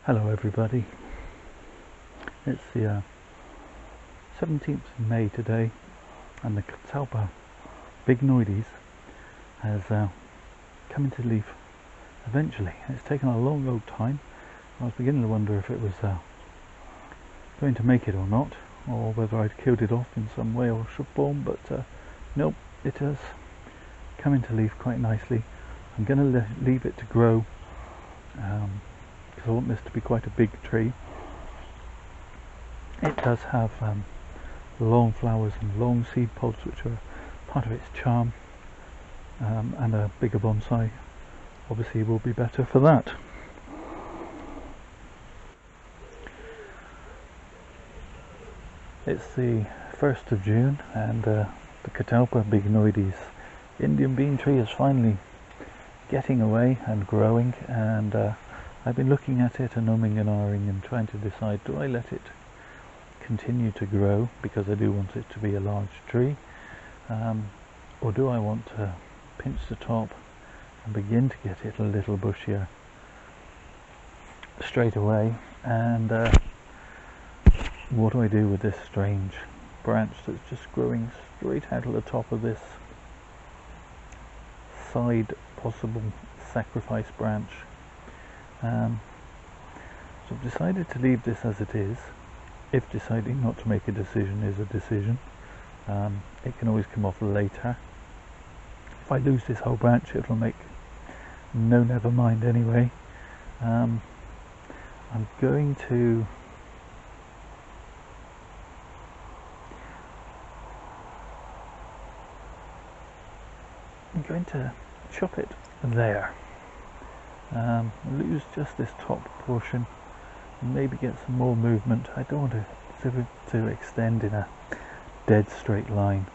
Hello everybody, it's the 17th of May today, and the Catalpa Bignoides has come into leaf eventually. It's taken a long old time. I was beginning to wonder if it was going to make it or not, or whether I'd killed it off in some way or form, but nope, it has come into leaf quite nicely. I'm going to leave it to grow, because I want this to be quite a big tree. It does have long flowers and long seed pods, which are part of its charm, and a bigger bonsai obviously will be better for that. It's the 1st of June, and the Catalpa Bignoides Indian bean tree is finally getting away and growing, and I've been looking at it and umming and ahhing and trying to decide, do I let it continue to grow because I do want it to be a large tree, or do I want to pinch the top and begin to get it a little bushier straight away? And what do I do with this strange branch that's just growing straight out of the top of this side possible sacrifice branch? So I've decided to leave this as it is. If deciding not to make a decision is a decision, it can always come off later. If I lose this whole branch, it'll make no never mind anyway. I'm going to chop it there, lose just this top portion and maybe get some more movement. I don't want to extend in a dead straight line,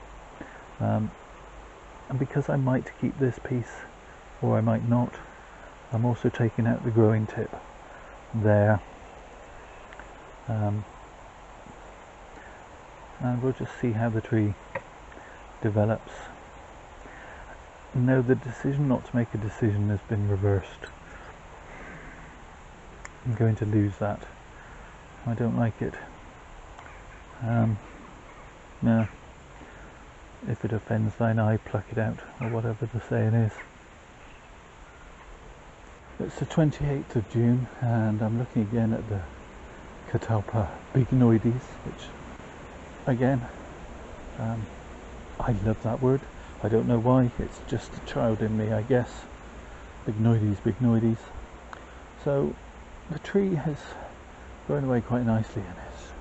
and because I might keep this piece or I might not, I'm also taking out the growing tip there, and we'll just see how the tree develops. No, the decision not to make a decision has been reversed. I'm going to lose that. I don't like it. No. If it offends thine eye, pluck it out, or whatever the saying is. It's the 28th of June, and I'm looking again at the Catalpa Bignoides, which, again, I love that word. I don't know why, it's just a child in me, I guess. Bignoides. So the tree has grown away quite nicely, and it's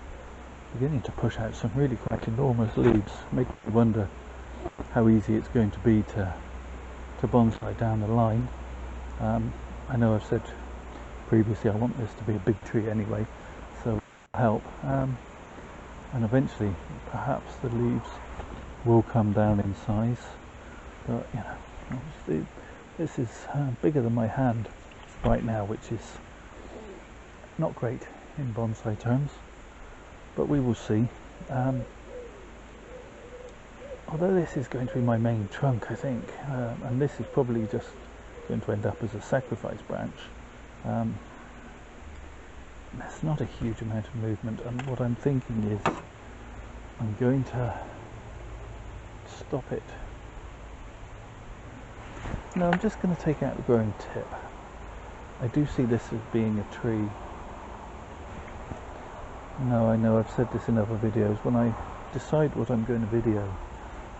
beginning to push out some really quite enormous leaves, making me wonder how easy it's going to be to bonsai down the line. I know I've said previously I want this to be a big tree anyway, so it'll help, and eventually perhaps the leaves will come down in size, but you know, obviously this is bigger than my hand right now, which is not great in bonsai terms, but we will see. Although this is going to be my main trunk, I think, and this is probably just going to end up as a sacrifice branch, there's not a huge amount of movement, and what I'm thinking is I'm going to stop it. No, I'm just going to take out the growing tip. I do see this as being a tree. No, I know I've said this in other videos. When I decide what I'm going to video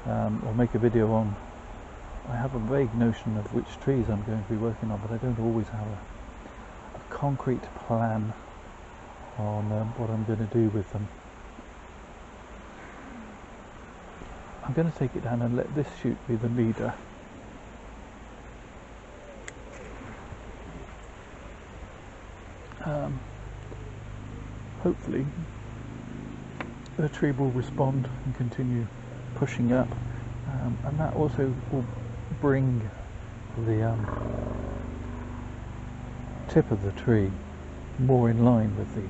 or make a video on, I have a vague notion of which trees I'm going to be working on, but I don't always have a concrete plan on what I'm going to do with them. I'm going to take it down and let this shoot be the leader. Hopefully the tree will respond and continue pushing up, and that also will bring the tip of the tree more in line with the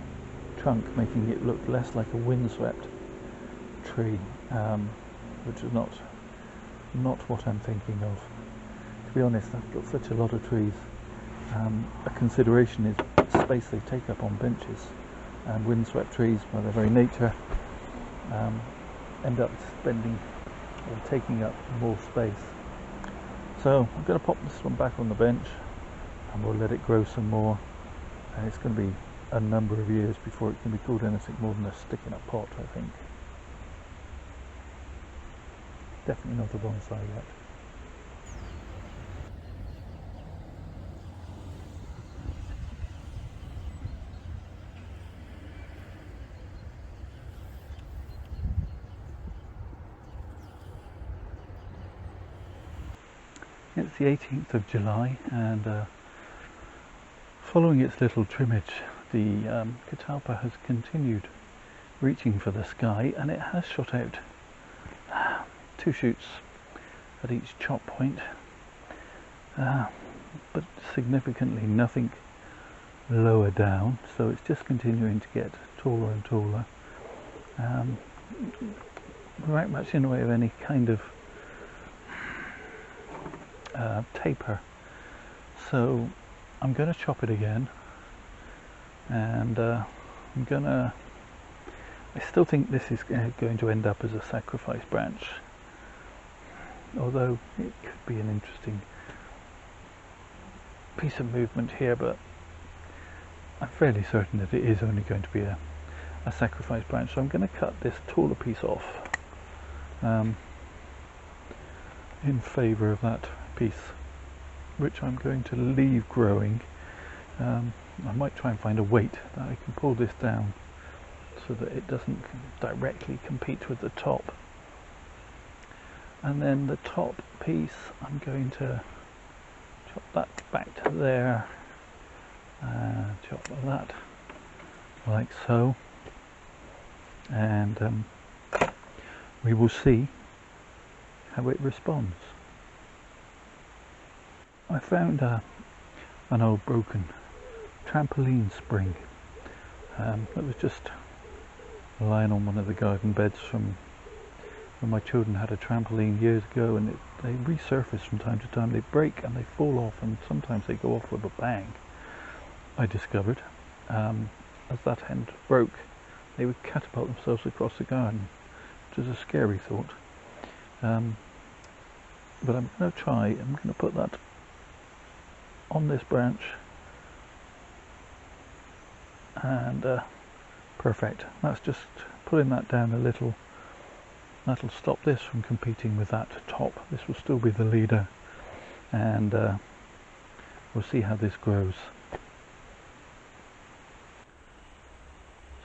trunk, making it look less like a windswept tree, which is not what I'm thinking of. To be honest, I've got such a lot of trees. A consideration is much space they take up on benches, and windswept trees, by their very nature, end up spending or taking up more space. So I'm going to pop this one back on the bench and we'll let it grow some more, and it's going to be a number of years before it can be called anything more than a stick in a pot, I think. Definitely not a bonsai yet. It's the 18th of July, and following its little trimmage, the Catalpa has continued reaching for the sky, and it has shot out 2 shoots at each chop point, but significantly nothing lower down, so it's just continuing to get taller and taller, without much in the way of any kind of taper. So I'm going to chop it again, and I still think this is going to end up as a sacrifice branch, although it could be an interesting piece of movement here, but I'm fairly certain that it is only going to be a sacrifice branch. So I'm going to cut this taller piece off in favour of that piece, which I'm going to leave growing. I might try and find a weight that I can pull this down so that it doesn't directly compete with the top. And then the top piece, I'm going to chop that back to there, chop that like so, and we will see how it responds. I found an old broken trampoline spring that was just lying on one of the garden beds from when my children had a trampoline years ago, and they resurface from time to time. They break and they fall off, and sometimes they go off with a bang. I discovered as that end broke, they would catapult themselves across the garden, which is a scary thought. But I'm going to put that on this branch, and perfect. That's just pulling that down a little. That'll stop this from competing with that top. This will still be the leader, and we'll see how this grows.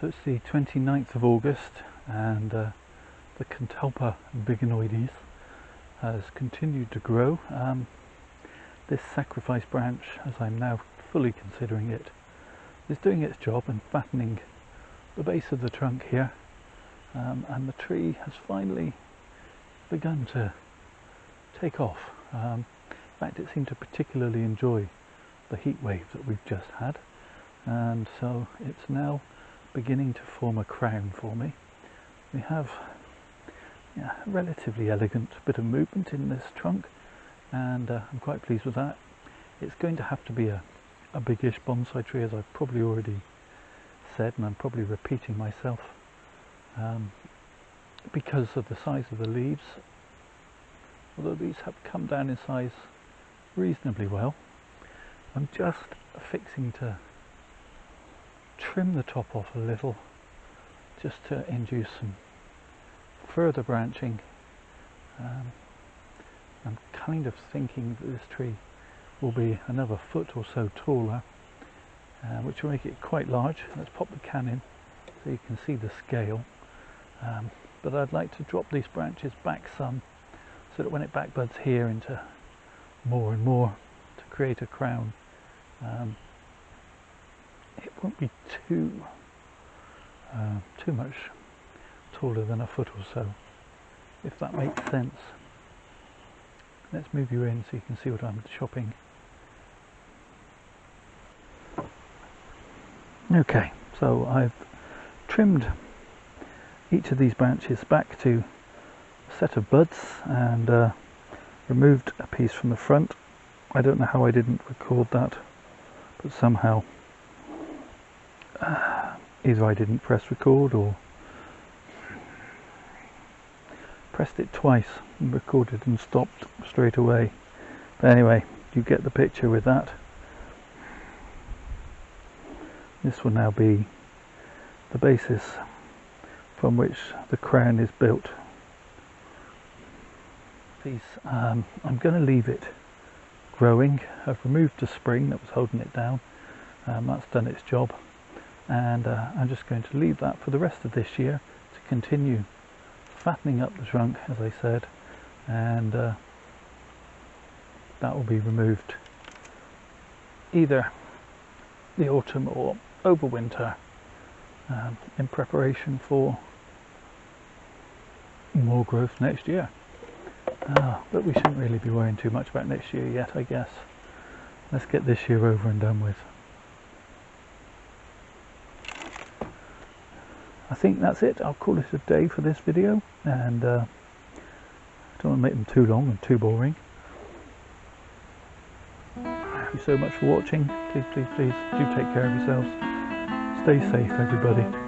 So it's the 29th of August, and the Catalpa Bignoides has continued to grow. This sacrifice branch, as I'm now fully considering it, is doing its job and fattening the base of the trunk here, and the tree has finally begun to take off. In fact, it seemed to particularly enjoy the heat wave that we've just had, and so it's now beginning to form a crown for me. We have a relatively elegant bit of movement in this trunk, and I'm quite pleased with that. It's going to have to be a biggish bonsai tree, as I've probably already said, and I'm probably repeating myself, because of the size of the leaves. Although these have come down in size reasonably well, I'm just fixing to trim the top off a little, just to induce some further branching. I'm kind of thinking that this tree will be another foot or so taller, which will make it quite large. Let's pop the can in so you can see the scale. But I'd like to drop these branches back some, so that when it backbuds here into more and more to create a crown, it won't be too much taller than a foot or so, if that makes sense. Let's move you in so you can see what I'm chopping. Okay, so I've trimmed each of these branches back to a set of buds, and removed a piece from the front. I don't know how I didn't record that, but somehow either I didn't press record or pressed it twice and recorded and stopped straight away. But anyway, you get the picture with that. This will now be the basis from which the crown is built. I'm going to leave it growing. I've removed the spring that was holding it down. That's done its job, and I'm just going to leave that for the rest of this year to continue fattening up the trunk, as I said, and that will be removed either the autumn or over winter, in preparation for more growth next year. But we shouldn't really be worrying too much about next year yet, I guess. Let's get this year over and done with. I think that's it. I'll call it a day for this video, and I don't want to make them too long and too boring. Thank you so much for watching. Please do take care of yourselves. Stay safe, everybody.